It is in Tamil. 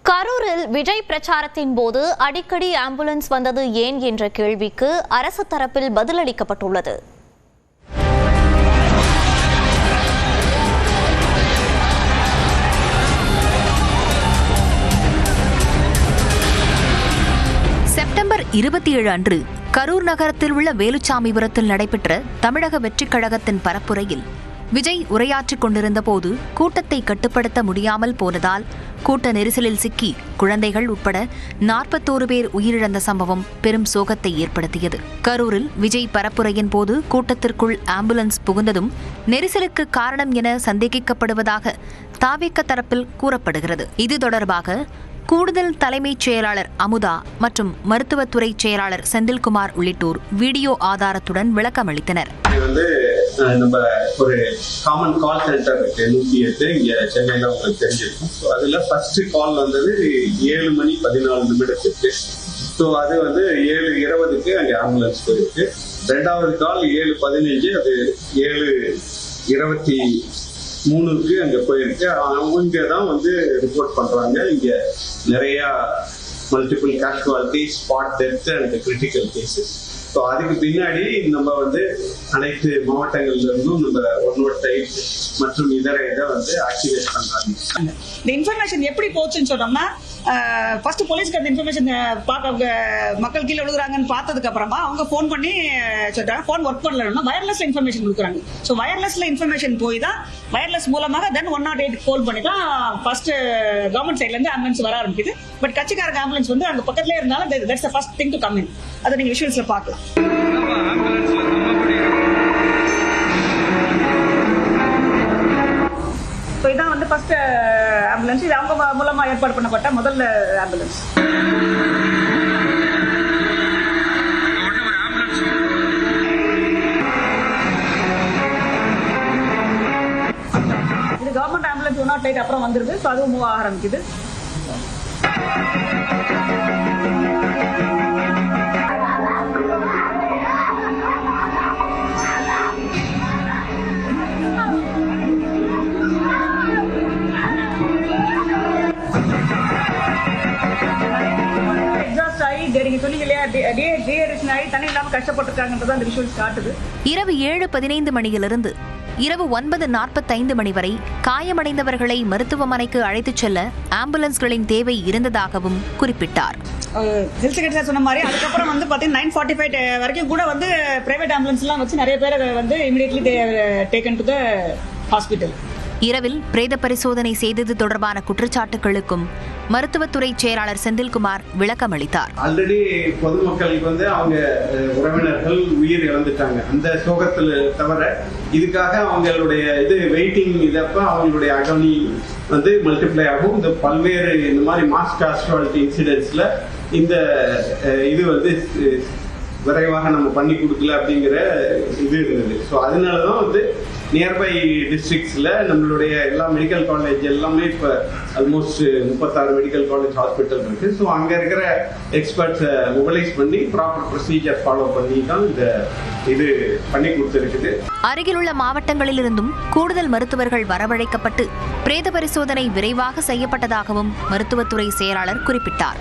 கரூரில் விஜய் பிரச்சாரத்தின் போது அடிக்கடி ஆம்புலன்ஸ் வந்தது ஏன் என்ற கேள்விக்கு அரசு தரப்பில் பதிலளிக்கப்பட்டுள்ளது. செப்டம்பர் 27 அன்று கரூர் நகரத்தில் உள்ள வேலுச்சாமிபுரத்தில் நடைபெற்ற தமிழக வெற்றிக் கழகத்தின் பரப்புரையில் விஜய் உரையாற்றிக் கொண்டிருந்த போது கூட்டத்தை கட்டுப்படுத்த முடியாமல் போனதால் கூட்ட நெரிசலில் சிக்கி குழந்தைகள் உட்பட 41 பேர் உயிரிழந்த சம்பவம் பெரும் சோகத்தை ஏற்படுத்தியது. கரூரில் விஜய் பரப்புரையின் போது கூட்டத்திற்குள் ஆம்புலன்ஸ் புகுந்ததும் நெரிசலுக்கு காரணம் என சந்தேகிக்கப்படுவதாக தாவேக தரப்பில் கூறப்படுகிறது. இது தொடர்பாக கூடுதல் தலைமைச் செயலாளர் அமுதா மற்றும் மருத்துவத்துறை செயலாளர் செந்தில்குமார் உள்ளிட்டோர் வீடியோ ஆதாரத்துடன் விளக்கம் அளித்தனர். நம்ம ஒரு காமன் கால் சென்டர் இருக்கு 108 இங்க சென்னையில உங்களுக்கு தெரிஞ்சிருக்கும். ஸோ அதுல ஃபர்ஸ்ட் கால் வந்தது 7:14 ஸோ அது 7:20 அங்க ஆம்புலன்ஸ் போயிருக்கு. ரெண்டாவது கால் 7:15, அது 7:23 அங்க போயிருக்கு. அவங்க தான் ரிப்போர்ட் பண்றாங்க இங்க நிறைய multiple casualty, spot death and critical cases. So அதுக்கு பின்னாடி நம்ம அனைத்து மாவட்டங்கள்ல இருந்தும் நம்ம 108 மற்றும் இதர இதை ஆக்டிவேட் பண்றாங்க. இந்த இன்ஃபர்மேஷன் எப்படி போச்சுன்னு சொன்னோம்னா, ஃபர்ஸ்ட் போலீஸ்க்கு அந்த இன்ஃபர்மேஷன் அவங்க மக்கள் கீழே விழுகுறாங்கன்னு பார்த்ததுக்கு அப்புறமா அவங்க ஃபோன் பண்ணி சொல்றாங்க ஃபோன் ஒர்க் பண்ணலன்னா வயர்லெஸ்ல இன்ஃபர்மேஷன் கொடுக்குறாங்க. ஸோ வயர்லெஸ்ல இன்ஃபர்மேஷன் போய் தான் வயர்லெஸ் மூலமாக தென் 108 கால் பண்ணி தான் ஃபர்ஸ்ட் கவர்மெண்ட் சைட்ல இருந்து ஆம்புலன்ஸ் வர ஆரம்பிக்குது. பட் கட்சிக்காரங்க ஆம்புலன்ஸ் அங்க பக்கத்துலேயே இருந்தாலும் that's the first thing to come in. அதை நீங்க விஷுவல்ஸ்ல பார்க்கலாம். ஸோ இதான் ஃபர்ஸ்ட் ஆம்புலன்ஸ். இது அவங்க மூலமா ஏற்பாடு பண்ணப்பட்ட முதல் ஆம்புலன்ஸ். இது கவர்மெண்ட் ஆம்புலன்ஸ் 108 அப்புறம் வந்துருது. ஸோ அதுவும் மூவ் ஆக ஆரம்பிக்குது. இரவு 7:15 மணியிலிருந்து இரவு 9:45 மணி வரை காயமடைந்தவர்களை மருத்துவமனைக்கு அழைத்துச் செல்ல ஆம்புலன்ஸ்களின் தேவை இருந்ததாகவும் குறிப்பிட்டார். ஹெல்த் செக்ரட்டரி சொன்ன மாதிரி அதுக்கப்புறம் 9:45 வரைக்கும் கூட பிரைவேட் ஆம்புலன்ஸ் எல்லாம் வச்சு நிறைய பேர் immediately taken to the hospital. இரவில் பிரேத பரிசோதனை செய்தது தொடர்பான குற்றச்சாட்டுகளுக்கும் மருத்துவத்துறை செயலாளர் செந்தில்குமார் விளக்கம் அளித்தார். ஆல்ரெடி பொதுமக்களுக்கு அவங்க உறவினர்கள் உயிர் இழந்துட்டாங்க. அந்த சோகத்துல தவிர இதுக்காக அவங்களுடைய வெயிட்டிங் இதப்ப அவங்களுடைய அகனி மல்டிப்ளை ஆகும். இந்த பல்வேறு இந்த மாதிரி மாஸ் கேஷுவாலிட்டி இன்சிடென்ட்ஸ்ல இந்த இது விரைவாக நம்ம பண்ணி கொடுக்கல அப்படிங்கிற இது இருந்தது. ஸோ அதனாலதான் நியர்பை டிஸ்ட்ரிக்ட்ஸ்ல நம்மளுடைய எல்லா மெடிக்கல் காலேஜ் எல்லாமே இப்போ ஆல்மோஸ்ட் 36 மெடிக்கல் காலேஜ் ஹாஸ்பிட்டல் இருக்கு. ஸோ அங்க இருக்கிற எக்ஸ்பர்ட்ஸை மொபைலைஸ் பண்ணி ப்ராப்பர் ப்ரொசீஜர் ஃபாலோ பண்ணி தான் இந்த இது பண்ணி கொடுத்துருக்குது. அருகிலுள்ள மாவட்டங்களிலிருந்தும் கூடுதல் மருத்துவர்கள் வரவழைக்கப்பட்டு பிரேத பரிசோதனை விரைவாக செய்யப்பட்டதாகவும் மருத்துவத்துறை செயலாளர் குறிப்பிட்டார்.